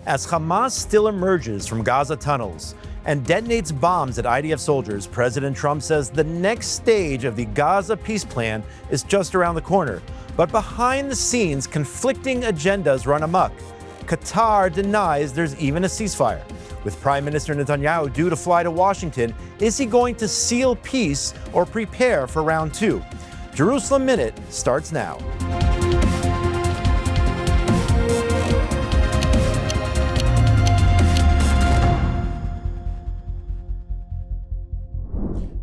As Hamas still emerges from Gaza tunnels and detonates bombs at IDF soldiers, President Trump says the next stage of the Gaza peace plan is just around the corner. But behind the scenes, conflicting agendas run amok. Qatar denies there's even a ceasefire. With Prime Minister Netanyahu due to fly to Washington, is he going to seal peace or prepare for round two? Jerusalem Minute starts now.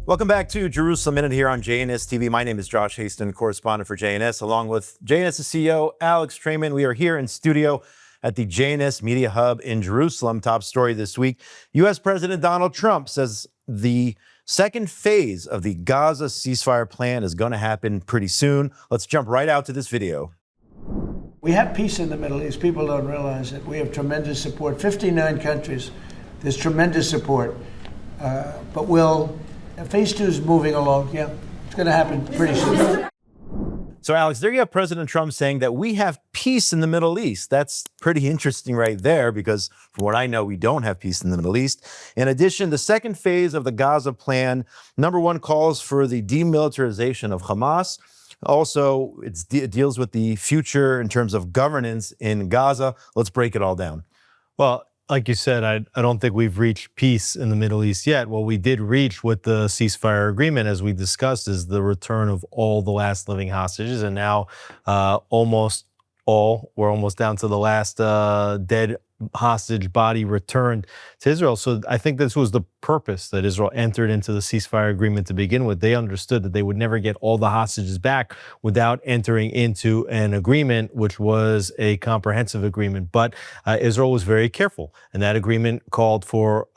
Welcome back to Jerusalem Minute here on JNS TV. My name is Josh Haston, correspondent for JNS, along with JNS's CEO, Alex Trayman. We are here in studio at the JNS Media Hub in Jerusalem. Top story this week, U.S. President Donald Trump says the second phase of the Gaza ceasefire plan is going to happen pretty soon. Let's jump right out to this video. We have peace in the Middle East. People don't realize it. We have tremendous support. 59 countries. There's tremendous support. But phase two is moving along. Yeah, it's going to happen pretty soon. So, Alex, there you have President Trump saying that we have peace in the Middle East. That's pretty interesting right there, because from what I know, we don't have peace in the Middle East. In addition, the second phase of the Gaza plan, number one, calls for the demilitarization of Hamas. Also, it deals with the future in terms of governance in Gaza. Let's break it all down. Well, like you said, I don't think we've reached peace in the Middle East yet. What we did reach with the ceasefire agreement, as we discussed, is the return of all the last living hostages. And now we're almost down to the last dead hostage body returned to Israel. So I think this was the purpose that Israel entered into the ceasefire agreement to begin with. They understood that they would never get all the hostages back without entering into an agreement, which was a comprehensive agreement. But Israel was very careful, and that agreement called for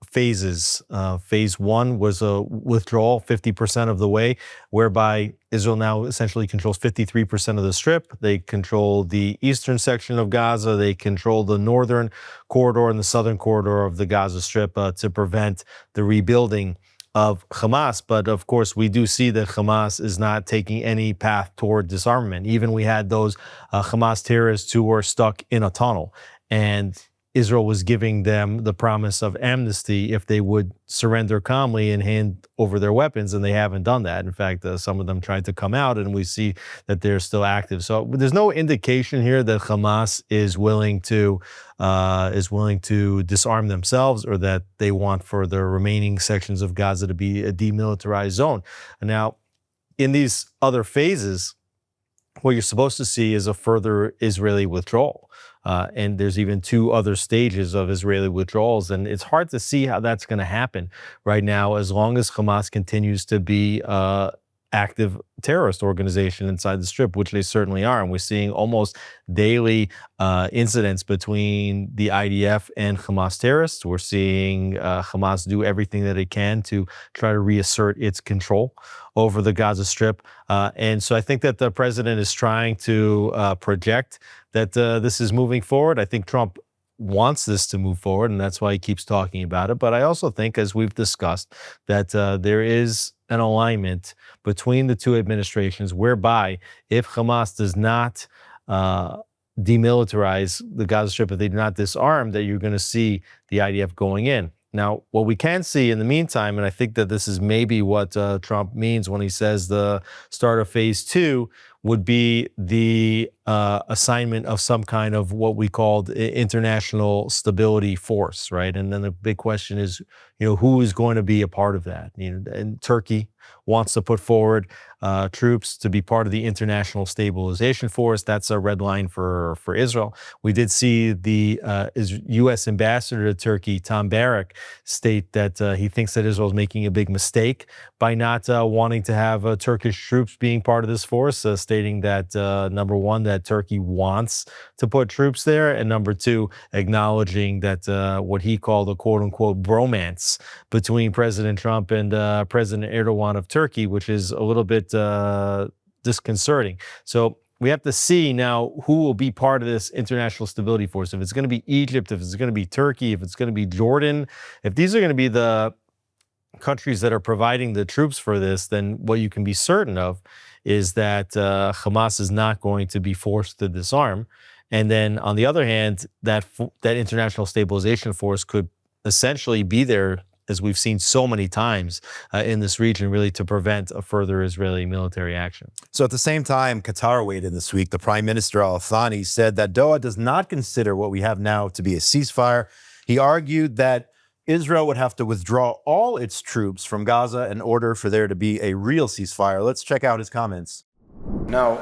phases. Phase one was a withdrawal 50% of the way, whereby Israel now essentially controls 53% of the Strip. They control the eastern section of Gaza. They control the northern corridor and the southern corridor of the Gaza Strip to prevent the rebuilding of Hamas. But of course, we do see that Hamas is not taking any path toward disarmament. Even we had those Hamas terrorists who were stuck in a tunnel, and Israel was giving them the promise of amnesty if they would surrender calmly and hand over their weapons, and they haven't done that. In fact, some of them tried to come out, and we see that they're still active. So there's no indication here that Hamas is willing to disarm themselves, or that they want for the remaining sections of Gaza to be a demilitarized zone. Now, in these other phases, what you're supposed to see is a further Israeli withdrawal. And there's even two other stages of Israeli withdrawals. And it's hard to see how that's going to happen right now, as long as Hamas continues to be active terrorist organization inside the Strip, which they certainly are. And we're seeing almost daily incidents between the IDF and Hamas terrorists. We're seeing Hamas do everything that it can to try to reassert its control over the Gaza Strip. And so I think that the president is trying to project that this is moving forward. I think Trump wants this to move forward, and that's why he keeps talking about it. But I also think, as we've discussed, that there is an alignment between the two administrations, whereby if Hamas does not demilitarize the Gaza Strip, if they do not disarm, that you're going to see the IDF going in. Now, what we can see in the meantime, and I think that this is maybe what Trump means when he says the start of phase two, would be the assignment of some kind of what we called international stability force, right? And then the big question is, who is going to be a part of that? And Turkey wants to put forward troops to be part of the international stabilization force. That's a red line for Israel. We did see the U.S. ambassador to Turkey, Tom Barrack, state that he thinks that Israel is making a big mistake by not wanting to have Turkish troops being part of this force, stating that, number one, that Turkey wants to put troops there, and number two, acknowledging that what he called a quote-unquote bromance between President Trump and President Erdogan of Turkey, which is a little bit disconcerting. So we have to see now who will be part of this international stability force. If it's going to be Egypt, if it's going to be Turkey, if it's going to be Jordan, if these are going to be the countries that are providing the troops for this, then what you can be certain of is that Hamas is not going to be forced to disarm. And then on the other hand, that international stabilization force could essentially be there, as we've seen so many times in this region, really to prevent a further Israeli military action. So at the same time, Qatar weighed in this week. The Prime Minister Al-Thani said that Doha does not consider what we have now to be a ceasefire. He argued that Israel would have to withdraw all its troops from Gaza in order for there to be a real ceasefire. Let's check out his comments. Now,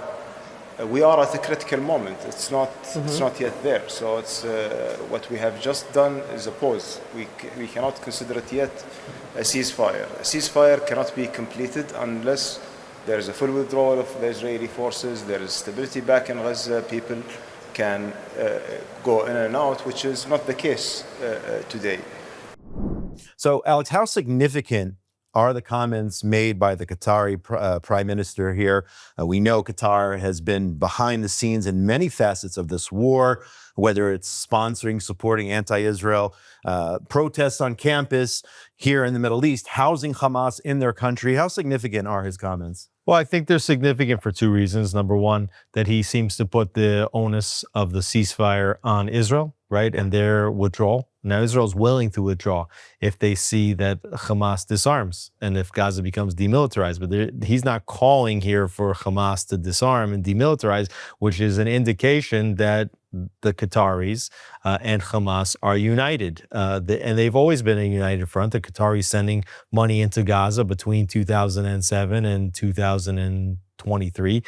we are at a critical moment. It's not yet there. So it's what we have just done is a pause. We cannot consider it yet a ceasefire. A ceasefire cannot be completed unless there is a full withdrawal of the Israeli forces. There is stability back in Gaza. People can go in and out, which is not the case today. So, Alex, how significant are the comments made by the Qatari Prime Minister here? We know Qatar has been behind the scenes in many facets of this war, whether it's sponsoring, supporting anti-Israel, protests on campus here in the Middle East, housing Hamas in their country. How significant are his comments? Well, I think they're significant for two reasons. Number one, that he seems to put the onus of the ceasefire on Israel, right, and their withdrawal. Now, Israel's willing to withdraw if they see that Hamas disarms and if Gaza becomes demilitarized. But he's not calling here for Hamas to disarm and demilitarize, which is an indication that the Qataris and Hamas are united. And they've always been a united front. The Qataris sending money into Gaza between 2007 and 2023.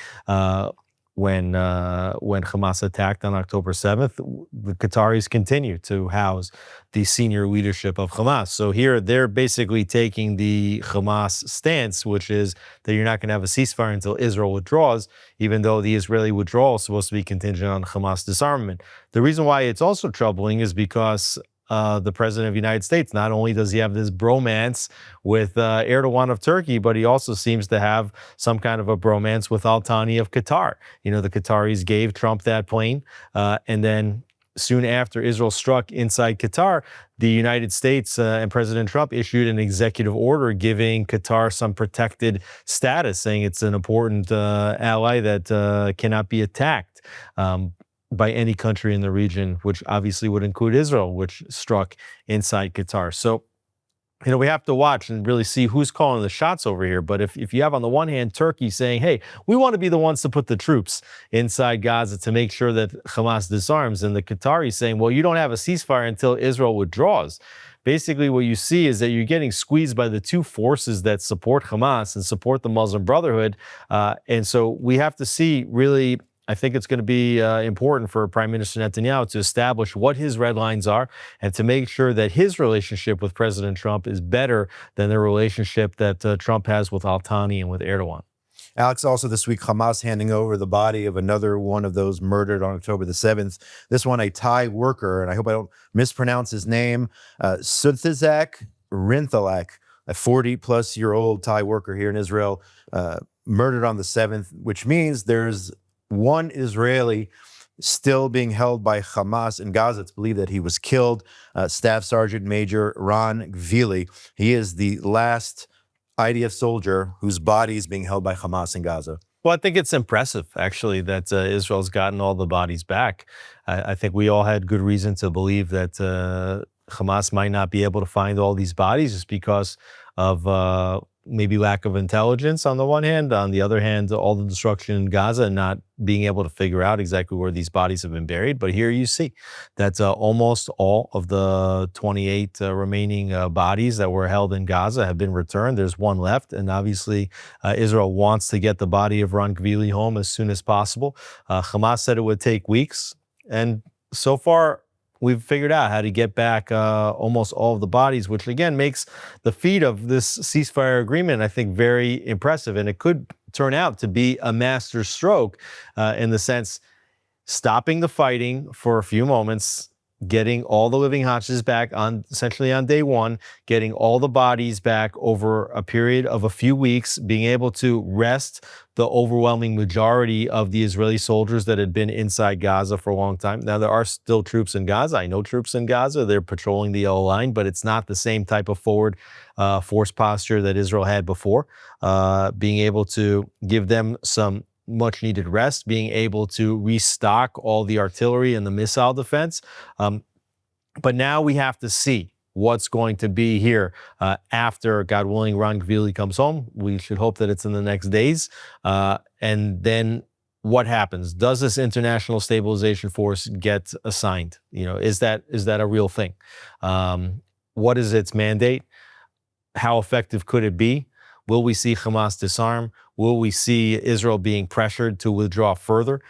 When Hamas attacked on October 7th, the Qataris continue to house the senior leadership of Hamas. So here they're basically taking the Hamas stance, which is that you're not going to have a ceasefire until Israel withdraws, even though the Israeli withdrawal is supposed to be contingent on Hamas disarmament. The reason why it's also troubling is because the president of the United States, not only does he have this bromance with Erdogan of Turkey, but he also seems to have some kind of a bromance with Al-Thani of Qatar. You know, the Qataris gave Trump that plane, and then soon after Israel struck inside Qatar, the United States and President Trump issued an executive order giving Qatar some protected status, saying it's an important ally that cannot be attacked by any country in the region, which obviously would include Israel, which struck inside Qatar. So, you know, we have to watch and really see who's calling the shots over here. But if you have on the one hand Turkey saying, hey, we want to be the ones to put the troops inside Gaza to make sure that Hamas disarms, and the Qataris saying, well, you don't have a ceasefire until Israel withdraws. Basically, what you see is that you're getting squeezed by the two forces that support Hamas and support the Muslim Brotherhood. And so we have to see really, I think it's going to be important for Prime Minister Netanyahu to establish what his red lines are and to make sure that his relationship with President Trump is better than the relationship that Trump has with Al-Thani and with Erdogan. Alex, also this week, Hamas handing over the body of another one of those murdered on October the 7th. This one, a Thai worker, and I hope I don't mispronounce his name, Suthizak Rinthalak, a 40-plus-year-old Thai worker here in Israel, murdered on the 7th, which means there's one Israeli still being held by Hamas in Gaza. It's believed that he was killed. Staff Sergeant Major Ron Gvili. He is the last IDF soldier whose body is being held by Hamas in Gaza. Well, I think it's impressive, actually, that Israel's gotten all the bodies back. I think we all had good reason to believe that Hamas might not be able to find all these bodies just because of maybe lack of intelligence on the one hand. On the other hand, all the destruction in Gaza and not being able to figure out exactly where these bodies have been buried. But here you see that almost all of the 28 remaining bodies that were held in Gaza have been returned. There's one left. And obviously, Israel wants to get the body of Ron Gvili home as soon as possible. Hamas said it would take weeks. And so far, we've figured out how to get back almost all of the bodies, which again makes the feat of this ceasefire agreement, I think, very impressive. And it could turn out to be a master stroke in the sense stopping the fighting for a few moments, getting all the living hostages back essentially on day one, getting all the bodies back over a period of a few weeks, being able to rest the overwhelming majority of the Israeli soldiers that had been inside Gaza for a long time. Now, there are still troops in Gaza. I know troops in Gaza. They're patrolling the yellow line, but it's not the same type of forward force posture that Israel had before. Being able to give them some much needed rest, being able to restock all the artillery and the missile defense. But now we have to see what's going to be here after, God willing, Ron Gvili comes home. We should hope that it's in the next days. And then what happens? Does this international stabilization force get assigned? Is that a real thing? What is its mandate? How effective could it be? Will we see Hamas disarm? Will we see Israel being pressured to withdraw further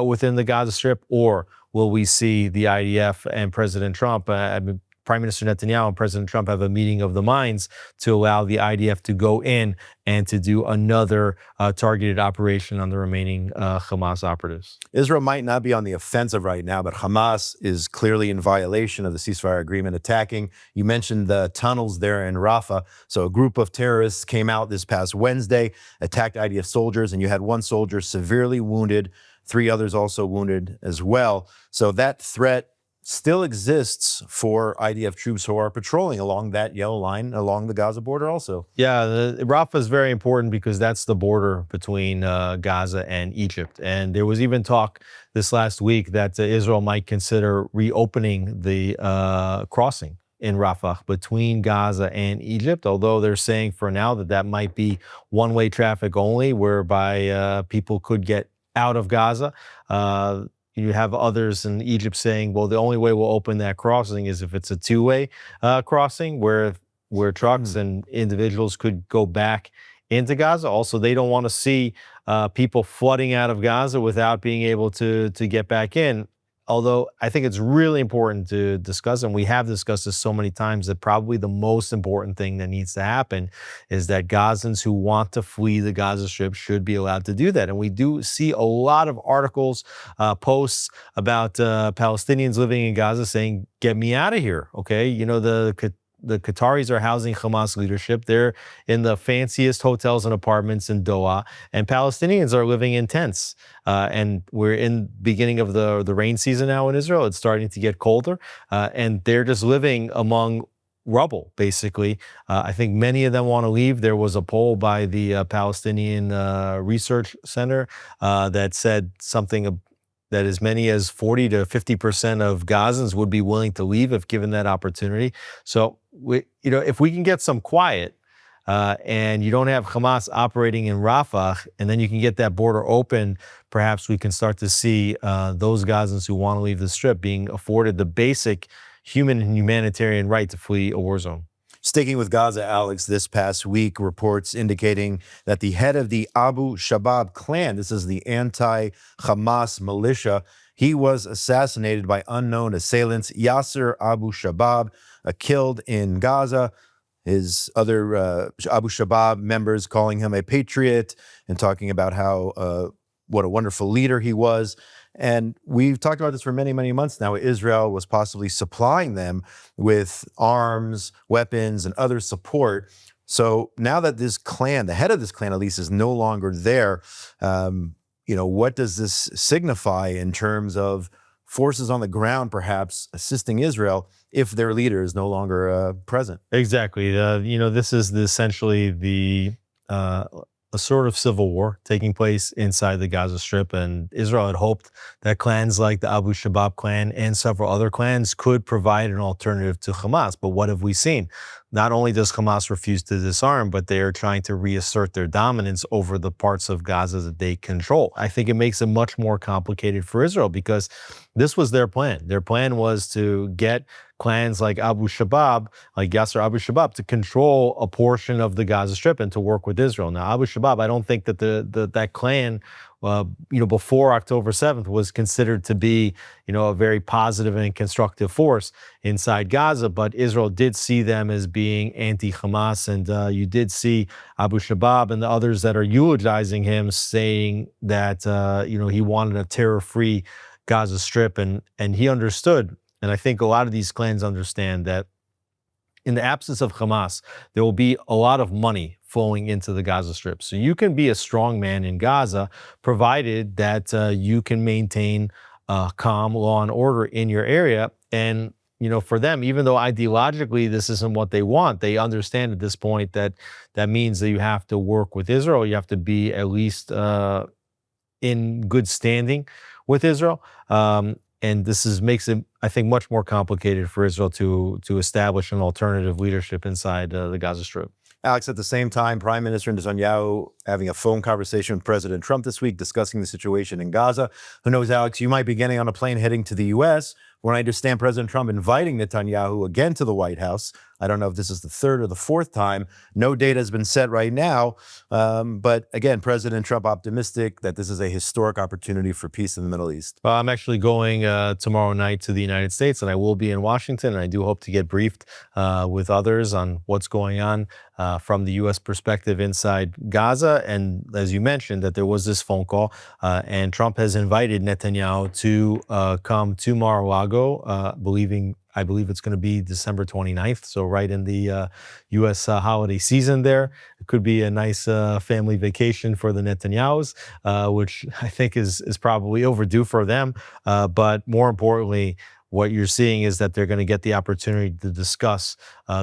within the Gaza Strip? Or will we see the IDF and President Trump, Prime Minister Netanyahu and President Trump have a meeting of the minds to allow the IDF to go in and to do another targeted operation on the remaining Hamas operatives? Israel might not be on the offensive right now, but Hamas is clearly in violation of the ceasefire agreement, attacking. You mentioned the tunnels there in Rafah. So a group of terrorists came out this past Wednesday, attacked IDF soldiers, and you had one soldier severely wounded, 3 others also wounded as well. So that threat still exists for IDF troops who are patrolling along that yellow line along the Gaza border also. Yeah, Rafah is very important because that's the border between Gaza and Egypt. And there was even talk this last week that Israel might consider reopening the crossing in Rafah between Gaza and Egypt, although they're saying for now that might be one-way traffic only, whereby people could get out of Gaza. You have others in Egypt saying, well, the only way we'll open that crossing is if it's a 2-way crossing where trucks and individuals could go back into Gaza. Also, they don't want to see people flooding out of Gaza without being able to get back in. Although I think it's really important to discuss, and we have discussed this so many times, that probably the most important thing that needs to happen is that Gazans who want to flee the Gaza Strip should be allowed to do that. And we do see a lot of articles, posts about Palestinians living in Gaza saying, get me out of here, okay? The Qataris are housing Hamas leadership. They're in the fanciest hotels and apartments in Doha, and Palestinians are living in tents. And we're in beginning of the rain season now in Israel. It's starting to get colder, and they're just living among rubble, basically. I think many of them want to leave. There was a poll by the Palestinian Research Center that said something that as many as 40 to 50% of Gazans would be willing to leave if given that opportunity. So, if we can get some quiet and you don't have Hamas operating in Rafah, and then you can get that border open, perhaps we can start to see those Gazans who want to leave the Strip being afforded the basic human and humanitarian right to flee a war zone. Sticking with Gaza, Alex, this past week, reports indicating that the head of the Abu Shabab clan, this is the anti-Hamas militia, he was assassinated by unknown assailants. Yasser Abu Shabab, killed in Gaza. His other Abu Shabab members calling him a patriot and talking about how what a wonderful leader he was. And we've talked about this for many, many months now. Israel was possibly supplying them with arms, weapons, and other support. So now that this clan, the head of this clan at least, is no longer there, what does this signify in terms of forces on the ground perhaps assisting Israel if their leader is no longer present? Exactly. This is essentially a sort of civil war taking place inside the Gaza Strip, and Israel had hoped that clans like the Abu Shabab clan and several other clans could provide an alternative to Hamas. But what have we seen? Not only does Hamas refuse to disarm, but they are trying to reassert their dominance over the parts of Gaza that they control. I think it makes it much more complicated for Israel because this was their plan. Their plan was to get clans like Abu Shabab, like Yasser Abu Shabab, to control a portion of the Gaza Strip and to work with Israel. Now, Abu Shabab, I don't think that that clan, before October 7th was considered to be, a very positive and constructive force inside Gaza, but Israel did see them as being anti-Hamas, and you did see Abu Shabab and the others that are eulogizing him saying that, he wanted a terror-free Gaza Strip, and he understood. And I think a lot of these clans understand that in the absence of Hamas, there will be a lot of money flowing into the Gaza Strip. So you can be a strong man in Gaza, provided that you can maintain calm, law, and order in your area. And, for them, even though ideologically this isn't what they want, they understand at this point that means that you have to work with Israel. You have to be at least in good standing with Israel. And this makes it, I think, much more complicated for Israel to establish an alternative leadership inside the Gaza Strip. Alex, at the same time, Prime Minister Netanyahu having a phone conversation with President Trump this week discussing the situation in Gaza. Who knows, Alex, you might be getting on a plane heading to the U.S. When I understand President Trump inviting Netanyahu again to the White House. I don't know if this is the third or the fourth time. No date has been set right now. But again, President Trump optimistic that this is a historic opportunity for peace in the Middle East. I'm actually going tomorrow night to the United States, and I will be in Washington. And I do hope to get briefed with others on what's going on from the U.S. perspective inside Gaza. And as you mentioned, that there was this phone call, and Trump has invited Netanyahu to come to Mar-a-Lago, I believe it's going to be December 29th, so right in the U.S. Holiday season there. It could be a nice family vacation for the Netanyahus, which I think is probably overdue for them. But more importantly, what you're seeing is that they're going to get the opportunity to discuss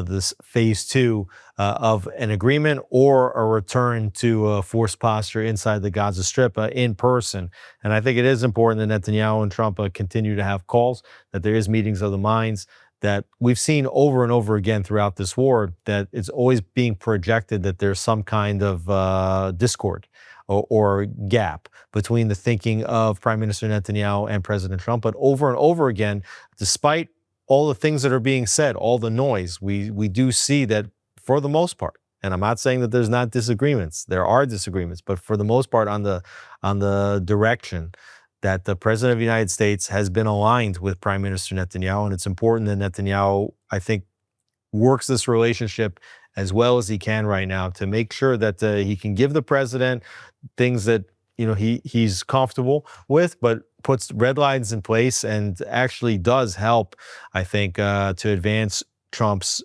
this phase 2 of an agreement or a return to a forced posture inside the Gaza Strip in person. And I think it is important that Netanyahu and Trump continue to have calls, that there is meetings of the minds, that we've seen over and over again throughout this war, that it's always being projected that there's some kind of discord or gap between the thinking of Prime Minister Netanyahu and President Trump. But over and over again, despite all the things that are being said, all the noise, we do see that for the most part, and I'm not saying that there's not disagreements, there are disagreements, but for the most part on the direction that the President of the United States has been aligned with Prime Minister Netanyahu. And it's important that Netanyahu, I think, works this relationship as well as he can right now to make sure that he can give the president things that he's comfortable with, but puts red lines in place and actually does help, I think, to advance Trump's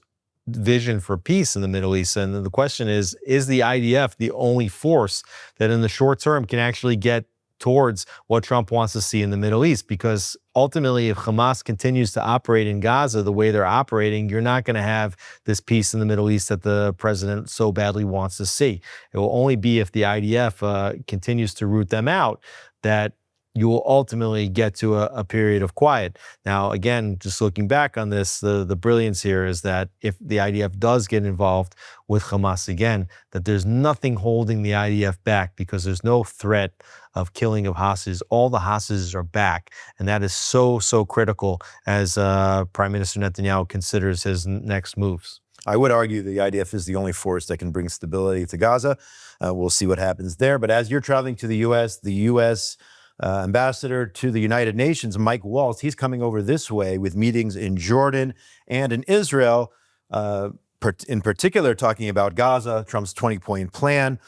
vision for peace in the Middle East. And the question is the IDF the only force that in the short term can actually get towards what Trump wants to see in the Middle East? Because ultimately, if Hamas continues to operate in Gaza the way they're operating, you're not going to have this peace in the Middle East that the president so badly wants to see. It will only be if the IDF continues to root them out that you will ultimately get to a period of quiet. Now, again, just looking back on this, the brilliance here is that if the IDF does get involved with Hamas again, that there's nothing holding the IDF back because there's no threat of killing of hostages. All the hostages are back, and that is so critical as Prime Minister Netanyahu considers his next moves. I would argue the IDF is the only force that can bring stability to Gaza. We'll see what happens there. But as you're traveling to the U.S. Ambassador to the United Nations, Mike Waltz, he's coming over this way with meetings in Jordan and in Israel, in particular talking about Gaza, Trump's 20-point plan,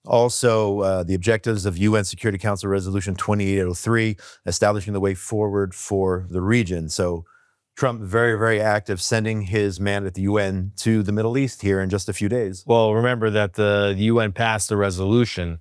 also the objectives of UN Security Council Resolution 2803, establishing the way forward for the region. So Trump very, very active, sending his man at the UN to the Middle East here in just a few days. Well, remember that the UN passed a resolution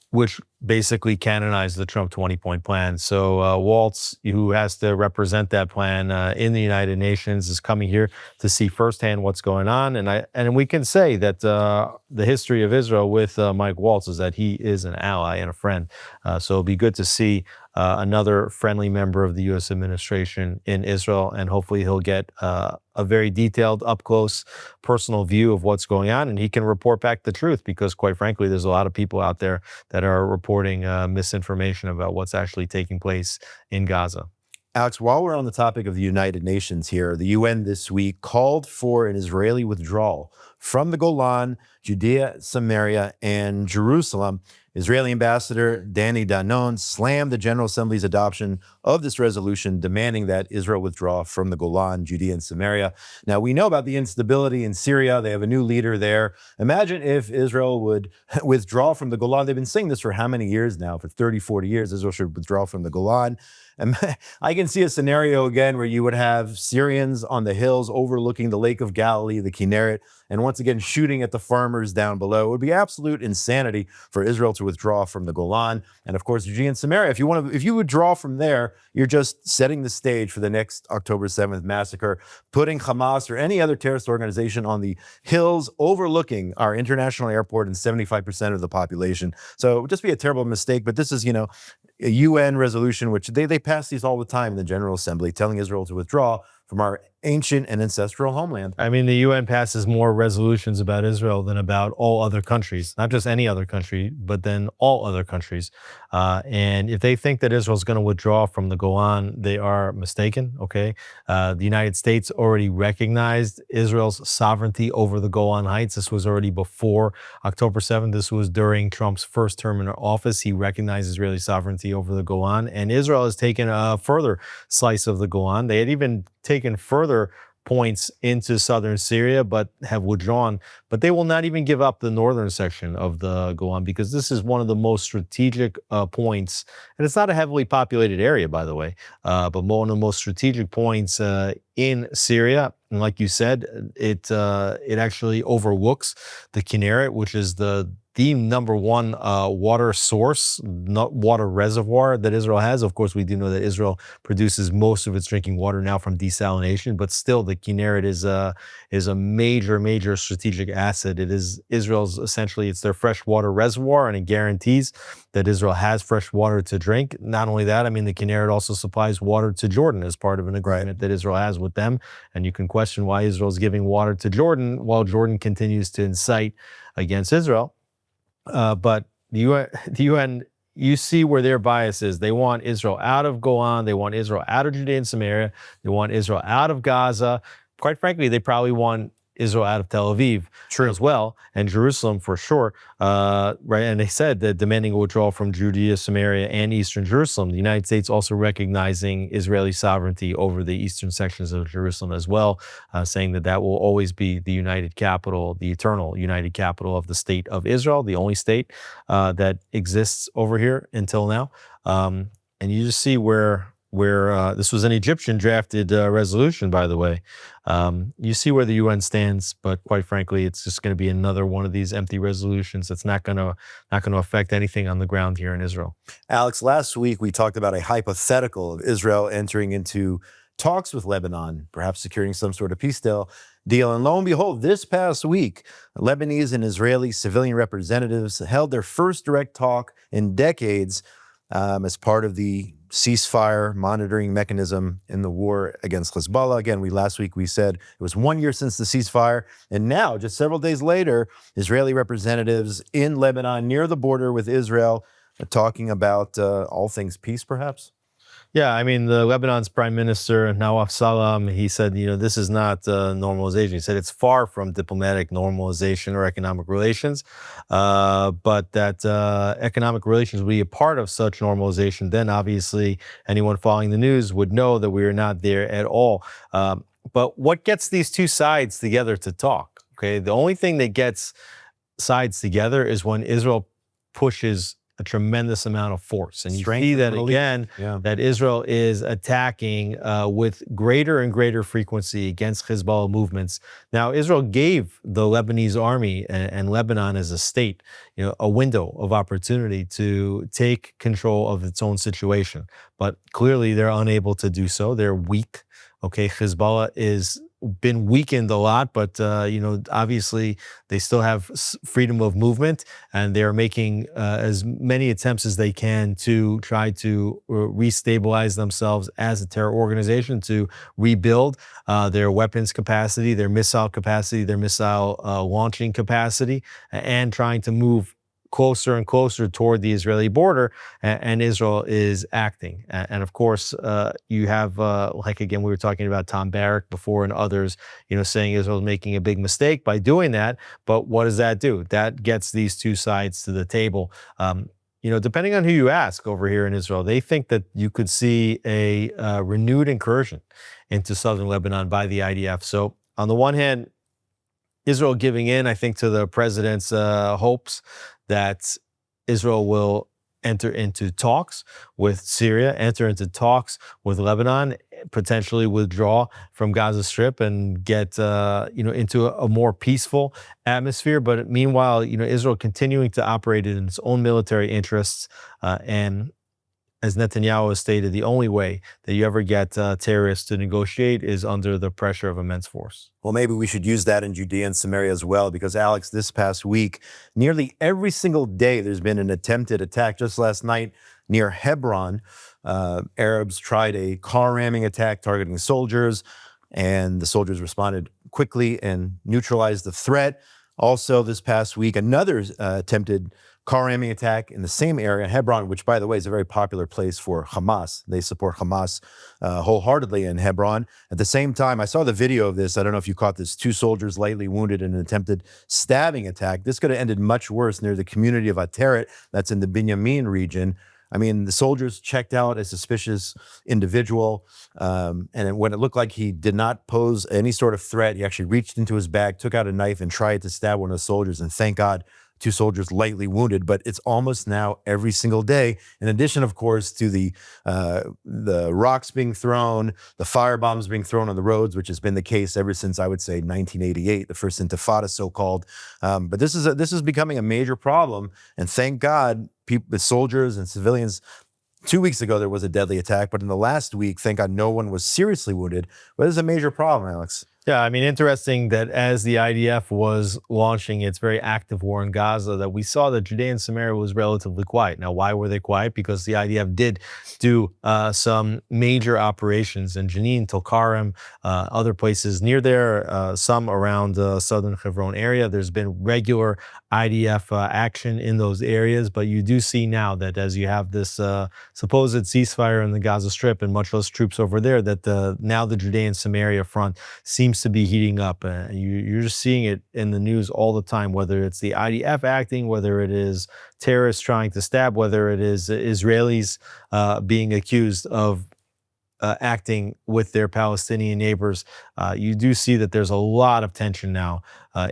which basically canonized the Trump 20-point plan. So Waltz, who has to represent that plan in the United Nations, is coming here to see firsthand what's going on. And we can say that the history of Israel with Mike Waltz is that he is an ally and a friend. So it'll be good to see another friendly member of the U.S. administration in Israel, and hopefully he'll get a very detailed, up-close, personal view of what's going on, and he can report back the truth, because quite frankly, there's a lot of people out there that are reporting misinformation about what's actually taking place in Gaza. Alex, while we're on the topic of the United Nations here, the UN this week called for an Israeli withdrawal from the Golan, Judea, Samaria, and Jerusalem. Israeli Ambassador Danny Danon slammed the General Assembly's adoption of this resolution, demanding that Israel withdraw from the Golan, Judea, and Samaria. Now, we know about the instability in Syria. They have a new leader there. Imagine if Israel would withdraw from the Golan. They've been saying this for how many years now? For 30, 40 years, Israel should withdraw from the Golan. And I can see a scenario again where you would have Syrians on the hills overlooking the Lake of Galilee, the Kinneret, and once again shooting at the farmers down below. It would be absolute insanity for Israel to withdraw from the Golan, and of course, Judea and Samaria. If you withdraw from there, you're just setting the stage for the next October 7th massacre, putting Hamas or any other terrorist organization on the hills overlooking our international airport and 75% of the population. So it would just be a terrible mistake. But this is, a UN resolution, which they pass these all the time in the General Assembly, telling Israel to withdraw from our ancient and ancestral homeland. I mean, the UN passes more resolutions about Israel than about all other countries, not just any other country, but then all other countries. And if they think that Israel's going to withdraw from the Golan, they are mistaken, okay? The United States already recognized Israel's sovereignty over the Golan Heights. This was already before October 7th. This was during Trump's first term in office. He recognized Israeli sovereignty over the Golan, and Israel has taken a further slice of the Golan. They had even taken further points into southern Syria, but have withdrawn. But they will not even give up the northern section of the Golan, because this is one of the most strategic points. And it's not a heavily populated area, by the way, but one of the most strategic points in Syria. And like you said, it actually overlooks the Kinneret, which is the number one water source, not water reservoir that Israel has. Of course, we do know that Israel produces most of its drinking water now from desalination, but still the Kinneret is a major strategic asset. It is Israel's, essentially, it's their freshwater reservoir, and it guarantees that Israel has fresh water to drink. Not only that, I mean, the Kinneret also supplies water to Jordan as part of an agreement that Israel has with them. And you can question why Israel is giving water to Jordan while Jordan continues to incite against Israel. But the UN, you see where their bias is. They want Israel out of Golan. They want Israel out of Judea and Samaria. They want Israel out of Gaza. Quite frankly, they probably want Israel out of Tel Aviv as well, and Jerusalem for sure. Right, and they said that demanding a withdrawal from Judea, Samaria, and eastern Jerusalem. The United States also recognizing Israeli sovereignty over the eastern sections of Jerusalem as well, saying that that will always be the united capital, the eternal united capital of the state of Israel, the only state that exists over here until now. And you just see where this was an Egyptian drafted resolution, by the way. You see where the UN stands, but quite frankly, it's just going to be another one of these empty resolutions that's not going to affect anything on the ground here in Israel. Alex, last week we talked about a hypothetical of Israel entering into talks with Lebanon, perhaps securing some sort of peace deal. And lo and behold, this past week, Lebanese and Israeli civilian representatives held their first direct talk in decades as part of the ceasefire monitoring mechanism in the war against Hezbollah. Again, last week we said it was 1 year since the ceasefire, and now, just several days later, Israeli representatives in Lebanon near the border with Israel are talking about all things peace, perhaps? Yeah, I mean, the Lebanon's Prime Minister, Nawaf Salam, he said, this is not normalization. He said it's far from diplomatic normalization or economic relations, but that economic relations will be a part of such normalization. Then, obviously, anyone following the news would know that we are not there at all. But what gets these two sides together to talk? Okay, the only thing that gets sides together is when Israel pushes a tremendous amount of force. And you see that again, that Israel is attacking with greater and greater frequency against Hezbollah movements. Now, Israel gave the Lebanese army and Lebanon as a state, a window of opportunity to take control of its own situation. But clearly they're unable to do so. They're weak. Okay, Hezbollah is been weakened a lot, but obviously they still have freedom of movement, and they're making as many attempts as they can to try to restabilize themselves as a terror organization, to rebuild their weapons capacity, their missile launching capacity, and trying to move closer and closer toward the Israeli border, and Israel is acting. And of course, you have, again, we were talking about Tom Barrack before and others, saying Israel is making a big mistake by doing that. But what does that do? That gets these two sides to the table. Depending on who you ask over here in Israel, they think that you could see a renewed incursion into southern Lebanon by the IDF. So on the one hand, Israel giving in, I think, to the president's hopes that Israel will enter into talks with Syria, enter into talks with Lebanon, potentially withdraw from Gaza Strip and get into a more peaceful atmosphere. But meanwhile, Israel continuing to operate in its own military interests, and as Netanyahu has stated, the only way that you ever get terrorists to negotiate is under the pressure of immense force. Well, maybe we should use that in Judea and Samaria as well, because Alex, this past week, nearly every single day there's been an attempted attack. Just last night near Hebron, Arabs tried a car ramming attack targeting soldiers, and the soldiers responded quickly and neutralized the threat. Also, this past week, another attempted car ramming attack in the same area, Hebron, which, by the way, is a very popular place for Hamas. They support Hamas wholeheartedly in Hebron. At the same time, I saw the video of this. I don't know if you caught this. 2 soldiers lightly wounded in an attempted stabbing attack. This could have ended much worse near the community of Ateret, that's in the Binyamin region. I mean, the soldiers checked out a suspicious individual, and when it looked like he did not pose any sort of threat, he actually reached into his bag, took out a knife, and tried to stab one of the soldiers, and thank God, 2 soldiers lightly wounded. But it's almost now every single day, in addition, of course, to the rocks being thrown, the firebombs being thrown on the roads, which has been the case ever since, I would say, 1988, the first Intifada, so-called. But this is becoming a major problem, and thank God, the soldiers and civilians. 2 weeks ago, there was a deadly attack, but in the last week, thank God, no one was seriously wounded. But it's a major problem, Alex. Yeah, I mean, interesting that as the IDF was launching its very active war in Gaza, that we saw that Judea and Samaria was relatively quiet. Now, why were they quiet? Because the IDF did do some major operations in Jenin, Tulkarem, other places near there, some around the southern Hebron area. There's been regular IDF action in those areas, but you do see now that as you have this supposed ceasefire in the Gaza Strip and much less troops over there, that now the Judea and Samaria front seems to be heating up. You're just seeing it in the news all the time, whether it's the IDF acting, whether it is terrorists trying to stab, whether it is Israelis being accused of acting with their Palestinian neighbors. You do see that there's a lot of tension now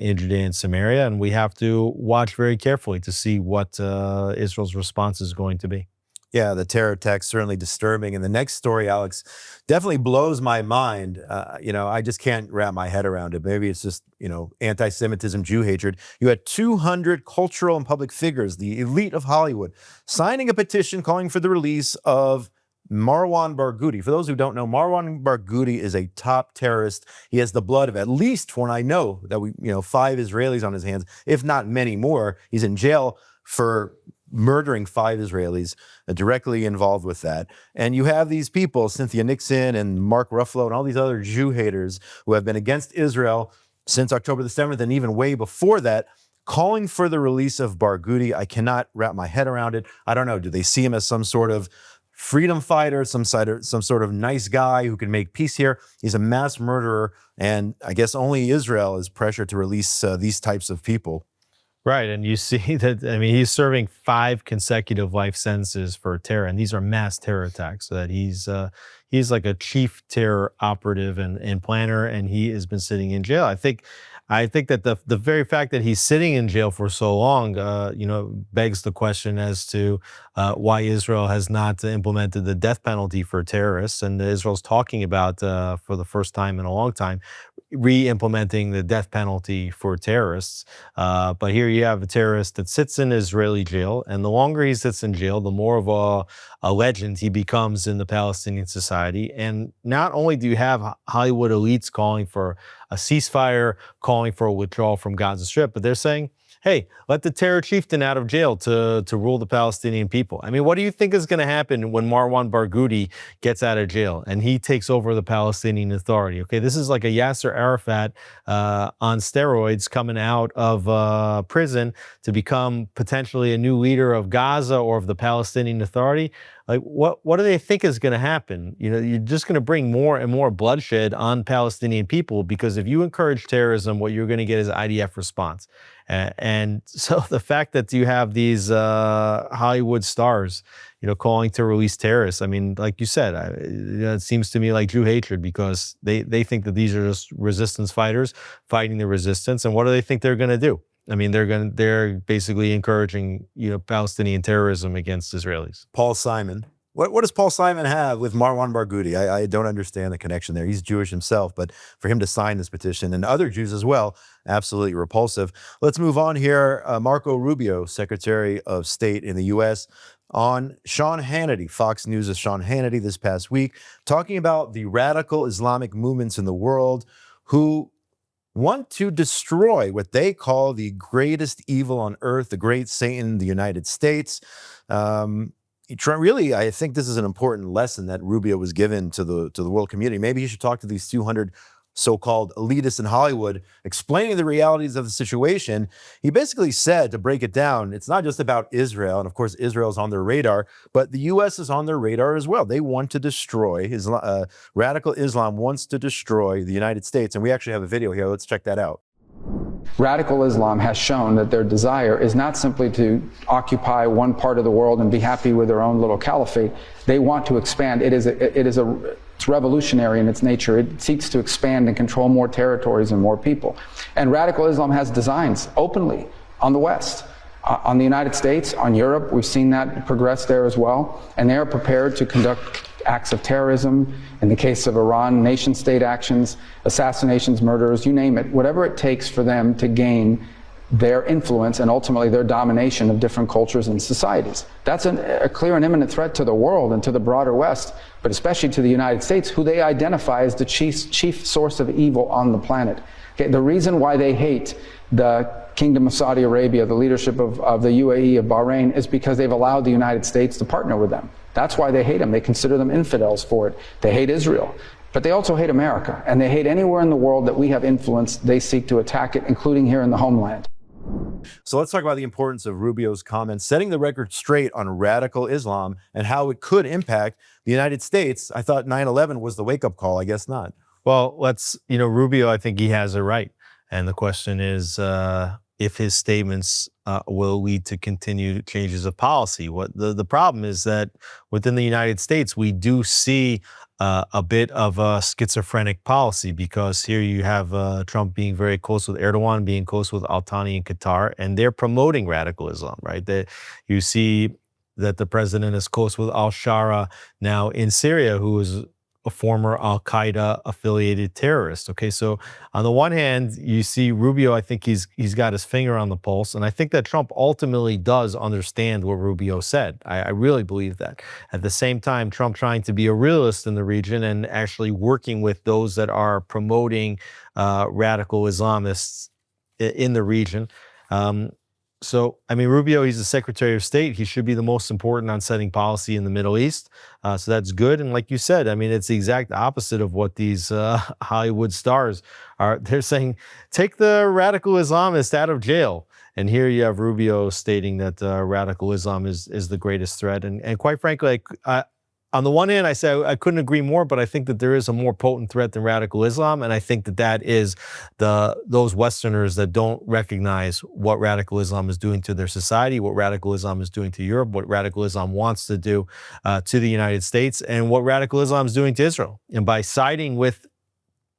in Judea and Samaria, and we have to watch very carefully to see what Israel's response is going to be. Yeah, the terror attack's certainly disturbing. And the next story, Alex, definitely blows my mind. I just can't wrap my head around it. Maybe it's just, anti-Semitism, Jew hatred. You had 200 cultural and public figures, the elite of Hollywood, signing a petition calling for the release of Marwan Barghouti. For those who don't know, Marwan Barghouti is a top terrorist. He has the blood of at least one I know that 5 Israelis on his hands, if not many more. He's in jail for murdering 5 Israelis directly involved with that. And you have these people, Cynthia Nixon and Mark Ruffalo and all these other Jew haters who have been against Israel since October the 7th and even way before that, calling for the release of Barghouti. I cannot wrap my head around it. I don't know. Do they see him as some sort of freedom fighter, some sort of nice guy who can make peace here? He's a mass murderer, and I guess only Israel is pressured to release these types of people. Right, and you see that, he's serving 5 consecutive life sentences for terror, and these are mass terror attacks, so that he's like a chief terror operative and planner, and he has been sitting in jail. I think that the very fact that he's sitting in jail for so long, begs the question as to why Israel has not implemented the death penalty for terrorists, and Israel's talking about, for the first time in a long time, re-implementing the death penalty for terrorists. But here you have a terrorist that sits in Israeli jail, and the longer he sits in jail, the more of a legend he becomes in the Palestinian society. And not only do you have Hollywood elites calling for a ceasefire, calling for a withdrawal from Gaza Strip, but they're saying, hey, let the terror chieftain out of jail to rule the Palestinian people. What do you think is going to happen when Marwan Barghouti gets out of jail and he takes over the Palestinian Authority? Okay, this is like a Yasser Arafat on steroids coming out of prison to become potentially a new leader of Gaza or of the Palestinian Authority. Like, what do they think is going to happen? You're just going to bring more and more bloodshed on Palestinian people, because if you encourage terrorism, what you're going to get is IDF response. And so the fact that you have these Hollywood stars, calling to release terrorists, like you said, it seems to me like Jew hatred, because they think that these are just resistance fighters fighting the resistance. And what do they think they're going to do? I mean, they're basically encouraging, Palestinian terrorism against Israelis. Paul Simon. What does Paul Simon have with Marwan Barghouti? I don't understand the connection there. He's Jewish himself, but for him to sign this petition, and other Jews as well, absolutely repulsive. Let's move on here. Marco Rubio, Secretary of State in the U.S., on Sean Hannity, Fox News' Sean Hannity this past week, talking about the radical Islamic movements in the world who want to destroy what they call the greatest evil on earth, the great Satan, the United States. Really, I think this is an important lesson that Rubio was given to the world community. Maybe he should talk to these 200 so-called elitists in Hollywood, explaining the realities of the situation. He basically said, to break it down, it's not just about Israel, and of course Israel's on their radar, but the U.S. is on their radar as well. They want to destroy, radical Islam wants to destroy the United States, and we actually have a video here. Let's check that out. Radical Islam has shown that their desire is not simply to occupy one part of the world and be happy with their own little caliphate. They want to expand. It's revolutionary in its nature. It seeks to expand and control more territories and more people. And radical Islam has designs openly on the West, on the United States, on Europe. We've seen that progress there as well. And they are prepared to conduct acts of terrorism. In the case of Iran, nation-state actions, assassinations, murders, you name it, whatever it takes for them to gain their influence and ultimately their domination of different cultures and societies. That's a clear and imminent threat to the world and to the broader West, but especially to the United States, who they identify as the chief source of evil on the planet. Okay, the reason why they hate the Kingdom of Saudi Arabia, the leadership of the UAE, of Bahrain, is because they've allowed the United States to partner with them. That's why they hate them. They consider them infidels for it. They hate Israel. But they also hate America, and they hate anywhere in the world that we have influence. They seek to attack it, including here in the homeland. So let's talk about the importance of Rubio's comments, setting the record straight on radical Islam and how it could impact the United States. I thought 9/11 was the wake-up call. I guess not. Well, Rubio, I think he has it right. And the question is if his statements will lead to continued changes of policy. The problem is that within the United States, we do see a bit of a schizophrenic policy, because here you have Trump being very close with Erdogan, being close with Al-Thani in Qatar, and they're promoting radical Islam, right? You see that the president is close with al-Shara now in Syria, who is a former Al-Qaeda affiliated terrorist. Okay, so on the one hand, you see Rubio, I think he's got his finger on the pulse, and I think that Trump ultimately does understand what Rubio said. I really believe that. At the same time, Trump trying to be a realist in the region and actually working with those that are promoting radical Islamists in the region. So, I mean, Rubio, he's the Secretary of State. He should be the most important on setting policy in the Middle East. So that's good. And like you said, I mean, it's the exact opposite of what these Hollywood stars are. They're saying, take the radical Islamist out of jail. And here you have Rubio stating that radical Islam is the greatest threat. And quite frankly, on the one hand, I say I couldn't agree more, but I think that there is a more potent threat than radical Islam, and I think that is those Westerners that don't recognize what radical Islam is doing to their society, what radical Islam is doing to Europe, what radical Islam wants to do to the United States, and what radical Islam is doing to Israel. And by siding with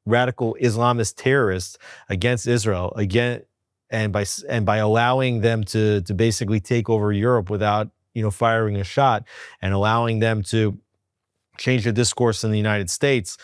radical Islamist terrorists against Israel, and by allowing them to basically take over Europe without firing a shot, and allowing them to change the discourse in the United States,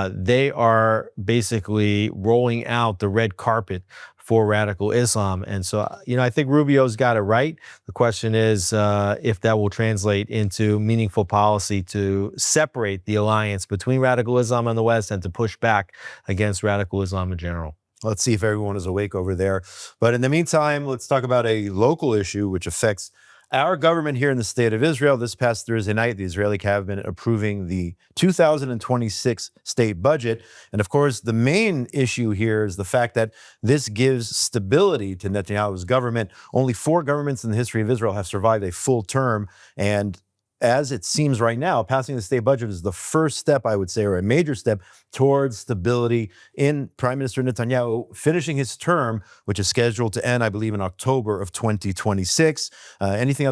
they are basically rolling out the red carpet for radical Islam. And so, I think Rubio's got it right. The question is if that will translate into meaningful policy to separate the alliance between radical Islam and the West and to push back against radical Islam in general. Let's see if everyone is awake over there. But in the meantime, let's talk about a local issue which affects our government here in the state of Israel. This past Thursday night, the Israeli cabinet approving the 2026 state budget. And of course, the main issue here is the fact that this gives stability to Netanyahu's government. Only 4 governments in the history of Israel have survived a full term. And as it seems right now, passing the state budget is the first step, I would say, or a major step towards stability in Prime Minister Netanyahu finishing his term, which is scheduled to end, I believe, in October of 2026. Anything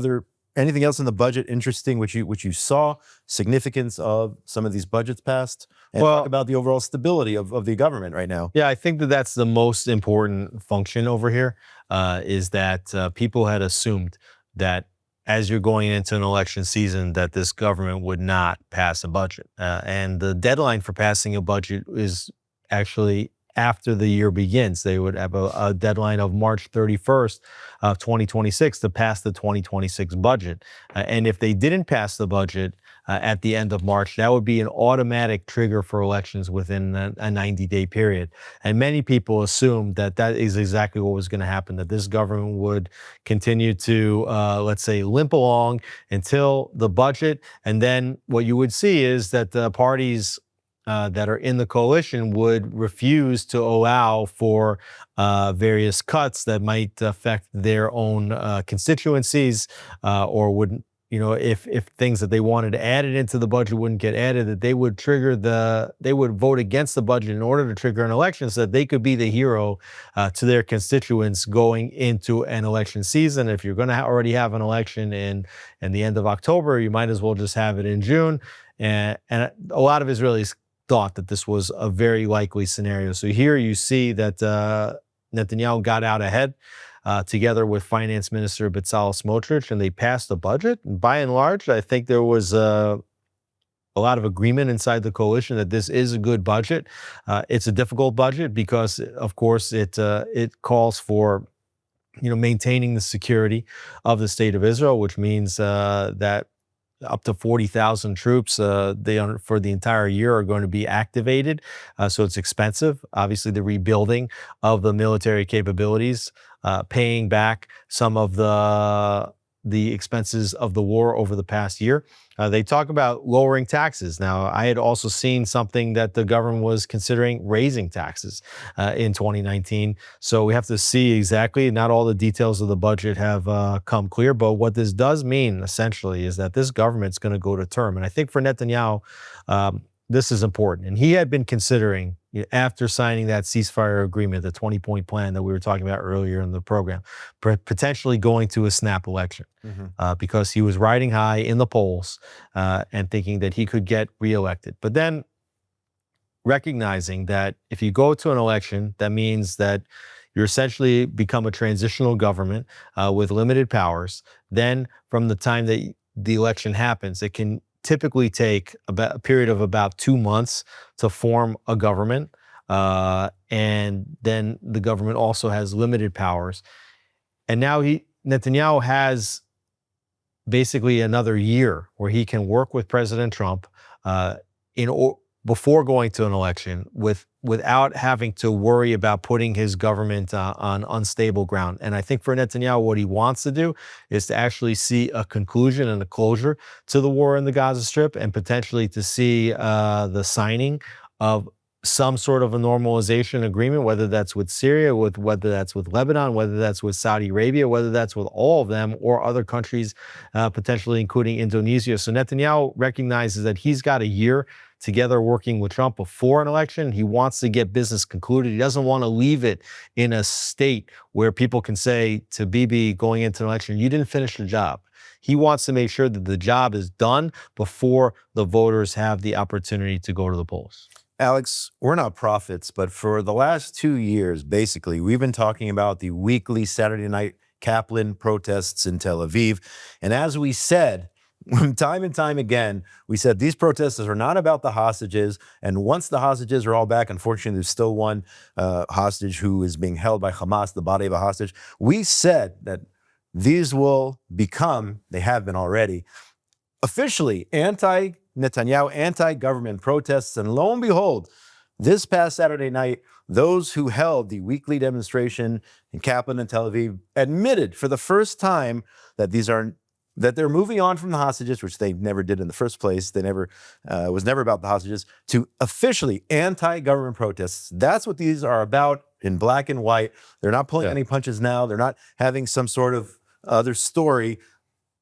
anything else in the budget interesting, which you saw, significance of some of these budgets passed? And talk about the overall stability of the government right now. Yeah, I think that that's the most important function over here, is that people had assumed that as you're going into an election season, that this government would not pass a budget. And the deadline for passing a budget is actually after the year begins. They would have a deadline of March 31st of 2026 to pass the 2026 budget. And if they didn't pass the budget at the end of March, that would be an automatic trigger for elections within a 90-day period. And many people assumed that that is exactly what was going to happen, that this government would continue to, let's say, limp along until the budget. And then what you would see is that the parties that are in the coalition would refuse to allow for various cuts that might affect their own constituencies, or wouldn't, if things that they wanted added into the budget wouldn't get added, that they would they would vote against the budget in order to trigger an election so that they could be the hero to their constituents going into an election season. If you're going to already have an election in the end of October, you might as well just have it in June. And a lot of Israelis thought that this was a very likely scenario. So here you see that Netanyahu got out ahead together with Finance Minister Bezalel Smotrich, and they passed the budget. And by and large, I think there was a lot of agreement inside the coalition that this is a good budget. It's a difficult budget because, of course, it calls for maintaining the security of the state of Israel, which means that up to 40,000 troops for the entire year are going to be activated. So it's expensive. Obviously, the rebuilding of the military capabilities, paying back some of the expenses of the war over the past year. They talk about lowering taxes. Now, I had also seen something that the government was considering raising taxes in 2019. So we have to see exactly. Not all the details of the budget have come clear, but what this does mean essentially is that this government's going to go to term. And I think for Netanyahu, this is important. And he had been considering, after signing that ceasefire agreement, the 20-point plan that we were talking about earlier in the program, potentially going to a snap election, because he was riding high in the polls and thinking that he could get reelected. But then recognizing that if you go to an election, that means that you're essentially become a transitional government with limited powers. Then from the time that the election happens, it can typically take about a period of about 2 months to form a government. And then the government also has limited powers. And now Netanyahu has basically another year where he can work with President Trump before going to an election without having to worry about putting his government on unstable ground. And I think for Netanyahu, what he wants to do is to actually see a conclusion and a closure to the war in the Gaza Strip, and potentially to see the signing of some sort of a normalization agreement, whether that's with Syria, whether that's with Lebanon, whether that's with Saudi Arabia, whether that's with all of them or other countries, potentially including Indonesia. So Netanyahu recognizes that he's got a year together working with Trump before an election. He wants to get business concluded. He doesn't want to leave it in a state where people can say to Bibi going into an election, you didn't finish the job. He wants to make sure that the job is done before the voters have the opportunity to go to the polls. Alex, we're not prophets, but for the last 2 years, basically, we've been talking about the weekly Saturday night Kaplan protests in Tel Aviv. And as we said, time and time again, we said these protests are not about the hostages. And once the hostages are all back, unfortunately, there's still one hostage who is being held by Hamas, the body of a hostage. We said that these will become, they have been already, officially anti-Netanyahu, anti-government protests. And lo and behold, this past Saturday night, those who held the weekly demonstration in Kaplan and Tel Aviv admitted for the first time that they're moving on from the hostages, which they never did in the first place. They never, it was never about the hostages, to officially anti-government protests. That's what these are about in black and white. They're not pulling any punches now. They're not having some sort of other story.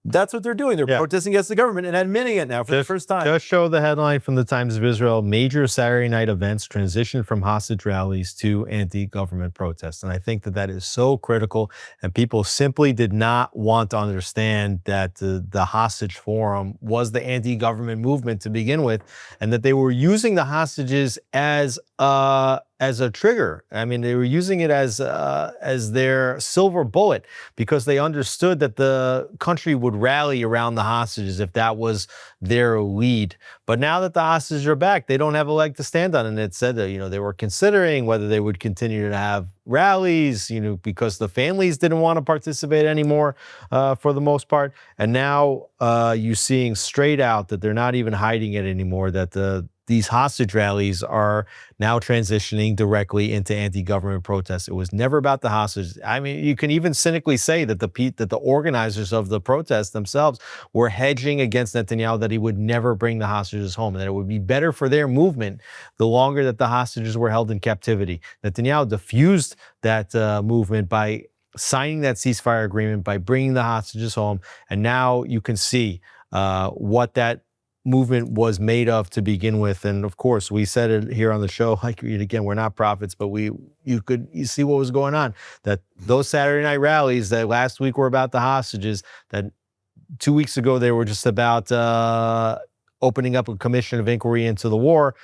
That's what they're doing. They're protesting against the government and admitting it now for the first time. Just show the headline from the Times of Israel: major Saturday night events transition from hostage rallies to anti-government protests. And I think that that is so critical. And people simply did not want to understand that the hostage forum was the anti-government movement to begin with, and that they were using the hostages as a trigger. I mean, they were using it as their silver bullet, because they understood that the country would rally around the hostages if that was their lead. But now that the hostages are back, they don't have a leg to stand on. And it said that, they were considering whether they would continue to have rallies, because the families didn't want to participate anymore for the most part. And now you're seeing straight out that they're not even hiding it anymore, that these hostage rallies are now transitioning directly into anti-government protests. It was never about the hostages. I mean, you can even cynically say that the organizers of the protests themselves were hedging against Netanyahu, that he would never bring the hostages home, and that it would be better for their movement the longer that the hostages were held in captivity. Netanyahu diffused that movement by signing that ceasefire agreement, by bringing the hostages home, and now you can see what that movement was made of to begin with. And of course, we said it here on the show, like, again, we're not prophets, but you see what was going on, that those Saturday night rallies that last week were about the hostages, that 2 weeks ago they were just about opening up a commission of inquiry into the war,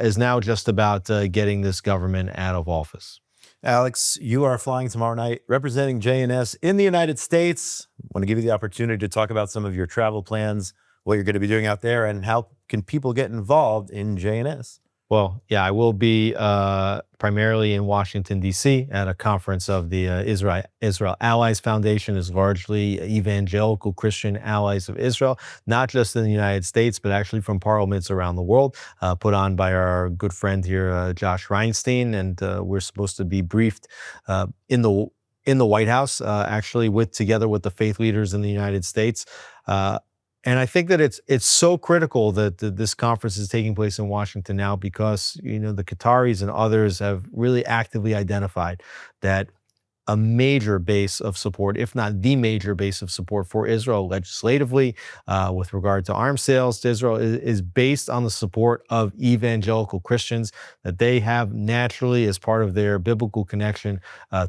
is now just about getting this government out of office. Alex, you are flying tomorrow night representing JNS in the United States. I want to give you the opportunity to talk about some of your travel plans, what you're going to be doing out there, and how can people get involved in JNS? Well, yeah, I will be primarily in Washington, D.C. at a conference of the Israel Allies Foundation, is largely evangelical Christian allies of Israel, not just in the United States, but actually from parliaments around the world, put on by our good friend here, Josh Reinstein. And we're supposed to be briefed in the White House, actually together with the faith leaders in the United States. And I think that it's so critical that this conference is taking place in Washington now, because, the Qataris and others have really actively identified that a major base of support, if not the major base of support for Israel legislatively, with regard to arms sales to Israel, is based on the support of evangelical Christians, that they have naturally as part of their biblical connection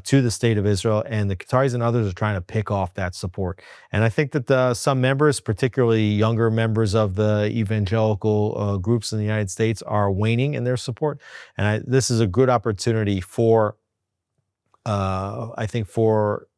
to the state of Israel. And the Qataris and others are trying to pick off that support. And I think that some members, particularly younger members of the evangelical groups in the United States, are waning in their support. And this is a good opportunity for I think, for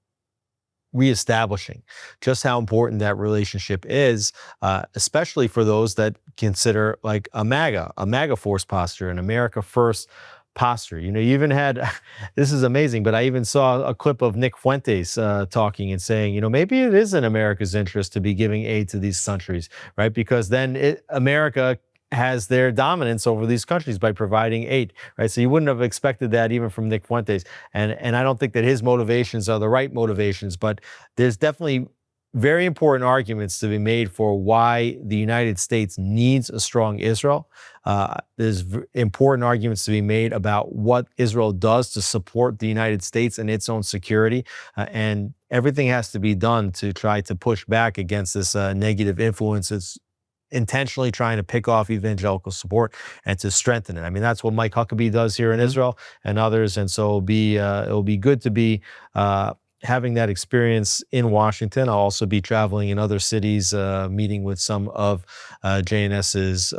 reestablishing just how important that relationship is, especially for those that consider like a MAGA force posture, an America First posture. You even had, this is amazing, but I even saw a clip of Nick Fuentes talking and saying, maybe it is in America's interest to be giving aid to these countries, right? Because then America has their dominance over these countries by providing aid, right? So you wouldn't have expected that even from Nick Fuentes. And I don't think that his motivations are the right motivations, but there's definitely very important arguments to be made for why the United States needs a strong Israel. There's important arguments to be made about what Israel does to support the United States and its own security. And everything has to be done to try to push back against this negative influence. It's intentionally trying to pick off evangelical support and to strengthen it. I mean, that's what Mike Huckabee does here in Israel and others. And so it'll be good to be having that experience in Washington. I'll also be traveling in other cities, meeting with some of JNS's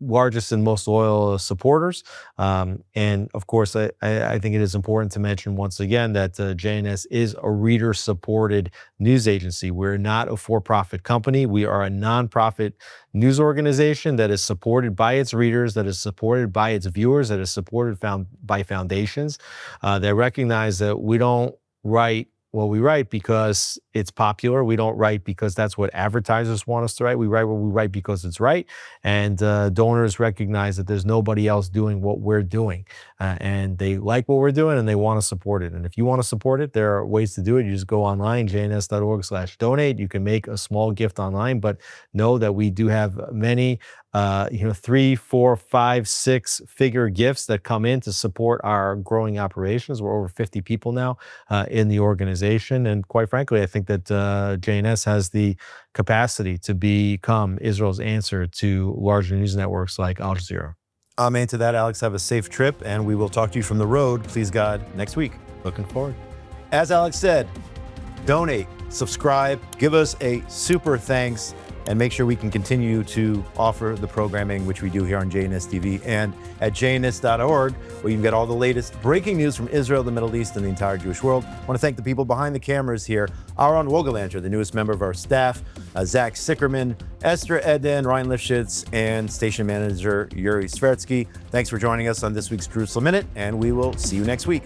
largest and most loyal supporters. And of course, I think it is important to mention once again that JNS is a reader-supported news agency. We're not a for-profit company. We are a nonprofit news organization that is supported by its readers, that is supported by its viewers, that is supported by foundations that recognize that we don't write what we write because it's popular. We don't write because that's what advertisers want us to write. We write what we write because it's right. And donors recognize that there's nobody else doing what we're doing. And they like what we're doing and they want to support it. And if you want to support it, there are ways to do it. You just go online, jns.org/donate. You can make a small gift online, but know that we do have many 3, 4, 5, 6-figure gifts that come in to support our growing operations. We're over 50 people now in the organization. And quite frankly, I think that JNS has the capacity to become Israel's answer to larger news networks like Al Jazeera. Amen to that, Alex. Have a safe trip, and we will talk to you from the road, please God, next week. Looking forward. As Alex said, donate, subscribe, give us a super thanks, and make sure we can continue to offer the programming which we do here on JNS TV and at jns.org, where you can get all the latest breaking news from Israel, the Middle East, and the entire Jewish world. I want to thank the people behind the cameras here. Aaron Wogelanter, the newest member of our staff, Zach Sickerman, Esther Eden, Ryan Lifshitz, and station manager Yuri Svertsky. Thanks for joining us on this week's Jerusalem Minute, and we will see you next week.